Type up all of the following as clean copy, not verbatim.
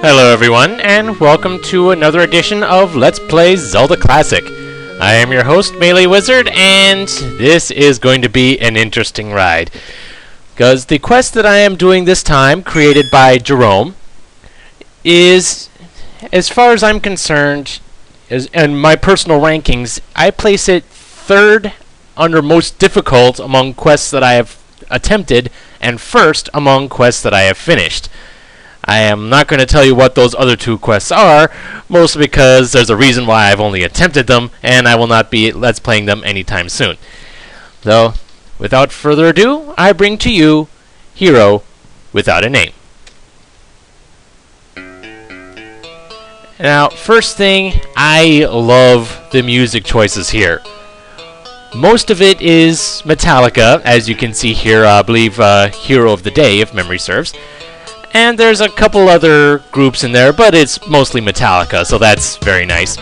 Hello everyone, and welcome to another edition of Let's Play Zelda Classic. I am your host, Melee Wizard, and this is going to be an interesting ride. Because the quest that I am doing this time, created by Jerome, is, as far as I'm concerned, and my personal rankings, I place it third under most difficult among quests that I have attempted, and first among quests that I have finished. I am not going to tell you what those other two quests are, mostly because there's a reason why I've only attempted them, and I will not be Let's Playing them anytime soon. So, without further ado, I bring to you Hero Without a Name. Now, first thing, I love the music choices here. Most of it is Metallica, as you can see here, I believe Hero of the Day, if memory serves. And there's a couple other groups in there, but it's mostly Metallica, so that's very nice.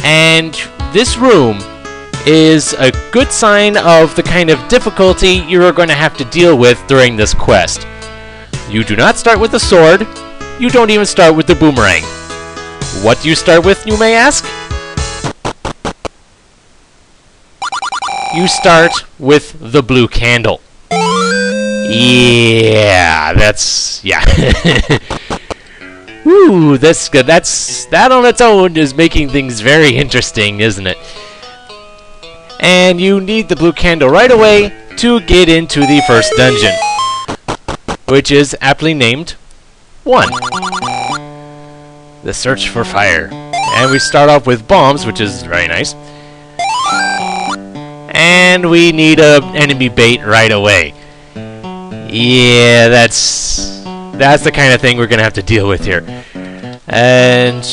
And this room is a good sign of the kind of difficulty you're going to have to deal with during this quest. You do not start with the sword. You don't even start with the boomerang. What do you start with, you may ask? You start with the blue candle. Yeah, Woo, that's good. That on its own is making things very interesting, isn't it? And you need the blue candle right away to get into the first dungeon, which is aptly named 1. The Search for Fire. And we start off with bombs, which is very nice. And we need an enemy bait right away. Yeah, that's the kind of thing we're gonna have to deal with here. And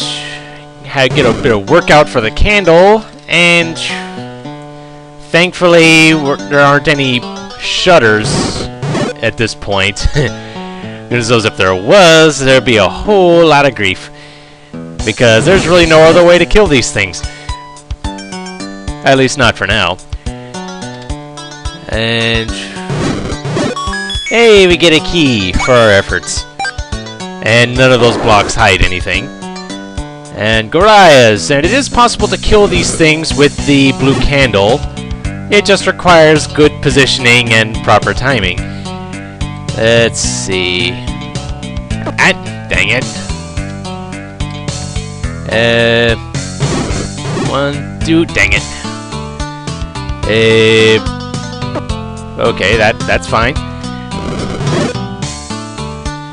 get a bit of workout for the candle, and thankfully there aren't any shutters at this point. Because if there was, there'd be a whole lot of grief. Because there's really no other way to kill these things. At least not for now. And hey, we get a key for our efforts. And none of those blocks hide anything. And Gorias. And it is possible to kill these things with the blue candle. It just requires good positioning and proper timing. Let's see. Dang it. 1, 2, dang it. Okay, that's fine.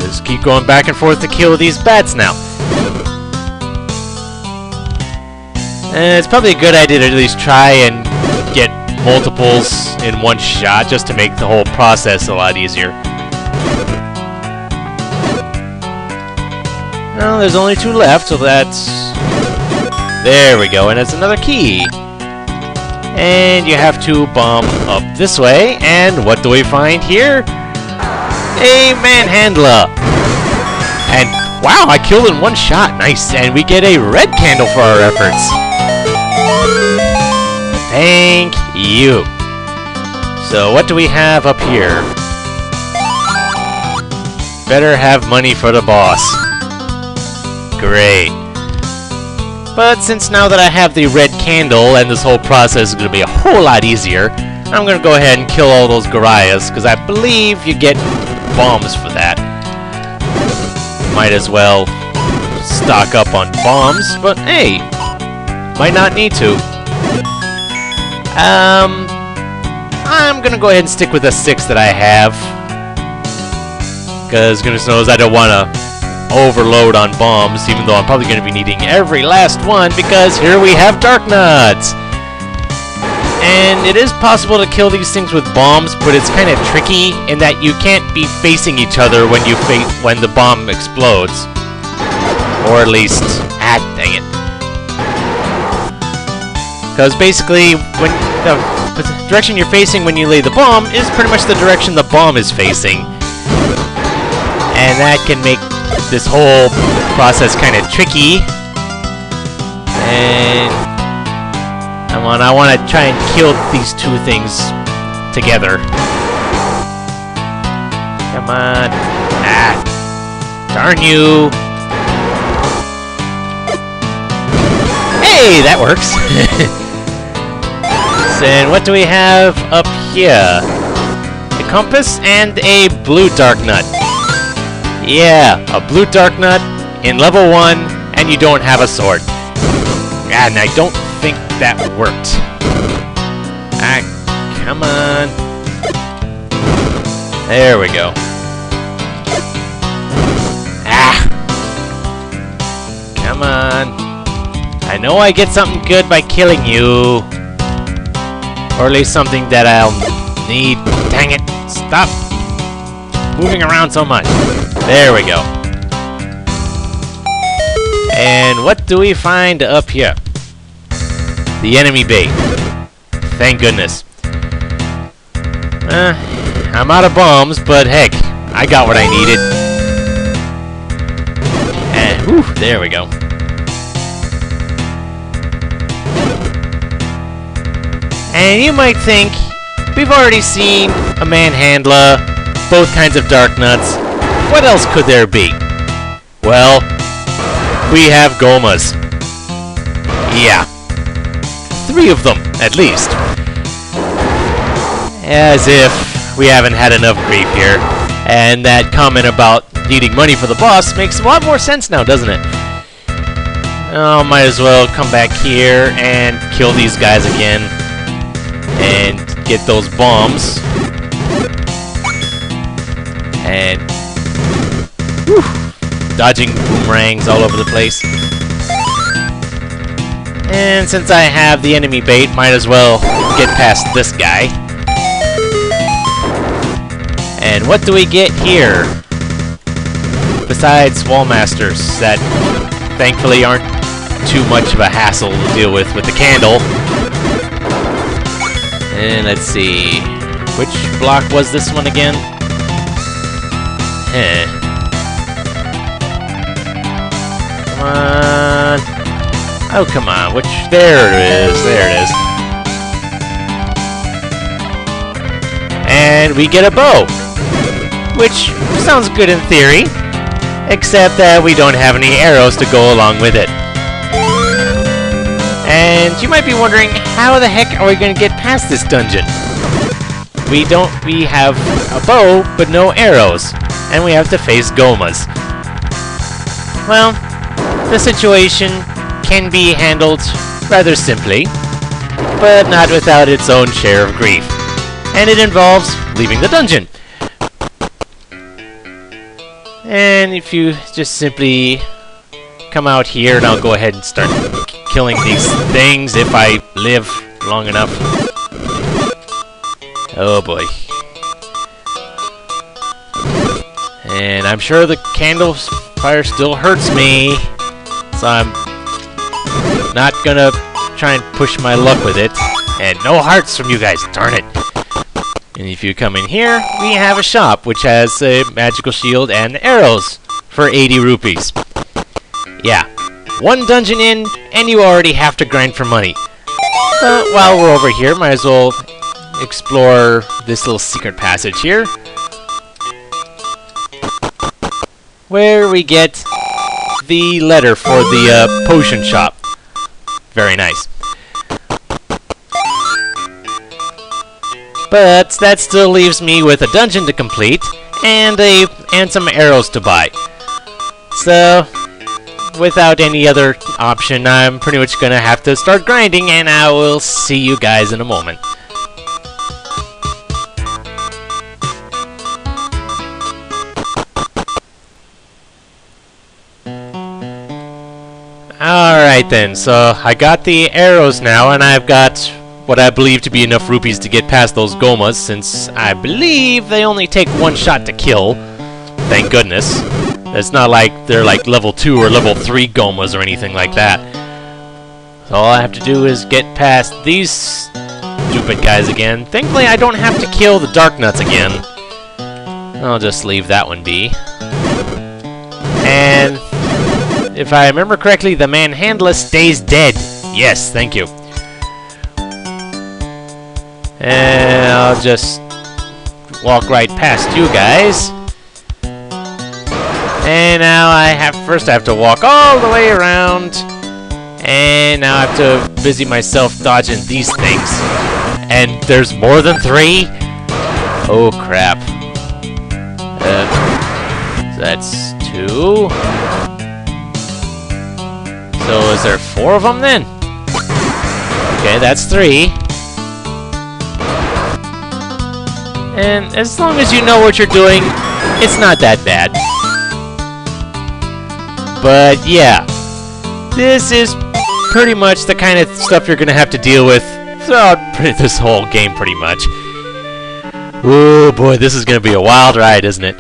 Just keep going back and forth to kill these bats now. And it's probably a good idea to at least try and get multiples in one shot, just to make the whole process a lot easier. Well, there's only 2 left, so that's... There we go, and it's another key. And you have to bomb up this way, and what do we find here? A manhandler! And wow, I killed in 1 shot, nice, and we get a red candle for our efforts. Thank you. So what do we have up here? Better have money for the boss. Great. But since now that I have the red candle and this whole process is going to be a whole lot easier, I'm going to go ahead and kill all those Gorias, because I believe you get bombs for that. Might as well stock up on bombs, but hey, might not need to. I'm going to go ahead and stick with the 6 that I have, because goodness knows I don't want to overload on bombs, even though I'm probably going to be needing every last one, because here we have Dark Nuts! And it is possible to kill these things with bombs, but it's kind of tricky in that you can't be facing each other when when the bomb explodes. Or at least... dang it. Because basically, when the direction you're facing when you lay the bomb is pretty much the direction the bomb is facing. And that can make this whole process kind of tricky. And I want to try and kill these 2 things together. Come on. Darn you. Hey, that works. And what do we have up here? A compass and a blue dark nut. Yeah, a blue dark nut in level 1, and you don't have a sword. And I don't think that worked. Ah, come on. There we go. Ah! Come on. I know I get something good by killing you. Or at least something that I'll need. Dang it. Stop moving around so much. There we go. And what do we find up here? The enemy bait. Thank goodness. I'm out of bombs, but heck, I got what I needed. And whew, there we go. And you might think, we've already seen a manhandler, both kinds of dark nuts. What else could there be? Well, we have Gomas. Yeah. 3 of them, at least. As if we haven't had enough grief here. And that comment about needing money for the boss makes a lot more sense now, doesn't it? Oh, might as well come back here and kill these guys again. And get those bombs. And whew, dodging boomerangs all over the place. And since I have the enemy bait, might as well get past this guy. And what do we get here? Besides Wallmasters that thankfully aren't too much of a hassle to deal with the candle. And let's see, which block was this one again? Come on. Oh, come on. Which? There it is. There it is. And we get a bow. Which sounds good in theory. Except that we don't have any arrows to go along with it. And you might be wondering, how the heck are we going to get past this dungeon? We have a bow, but no arrows. And we have to face Gomas. Well, the situation can be handled rather simply, but not without its own share of grief. And it involves leaving the dungeon. And if you just simply come out here, and I'll go ahead and start killing these things if I live long enough. Oh boy. And I'm sure the candle fire still hurts me, so I'm not gonna try and push my luck with it. And no hearts from you guys, darn it. And if you come in here, we have a shop which has a magical shield and arrows for 80 rupees. Yeah, 1 dungeon in, and you already have to grind for money. While we're over here, might as well explore this little secret passage here, where we get the letter for the potion shop. Very nice. But that still leaves me with a dungeon to complete and some arrows to buy. So, without any other option, I'm pretty much gonna have to start grinding, and I will see you guys in a moment. Alright then, so I got the arrows now, and I've got what I believe to be enough rupees to get past those Gomas, since I believe they only take 1 shot to kill. Thank goodness. It's not like they're like level 2 or level 3 Gomas or anything like that. So all I have to do is get past these stupid guys again. Thankfully I don't have to kill the Dark Nuts again. I'll just leave that one be. And if I remember correctly, the Manhandler stays dead. Yes, thank you. And I'll just walk right past you guys. And now I have to walk all the way around And now I have to busy myself dodging these things. And there's more than 3? Oh, crap. So that's 2. So is there 4 of them then? Okay, that's 3. And as long as you know what you're doing, it's not that bad. But yeah, this is pretty much the kind of stuff you're going to have to deal with throughout this whole game pretty much. Oh boy, this is going to be a wild ride, isn't it?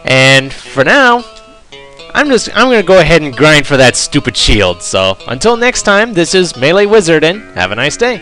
And for now, I'm going to go ahead and grind for that stupid shield. So until next time, this is Melee Wizard, and have a nice day.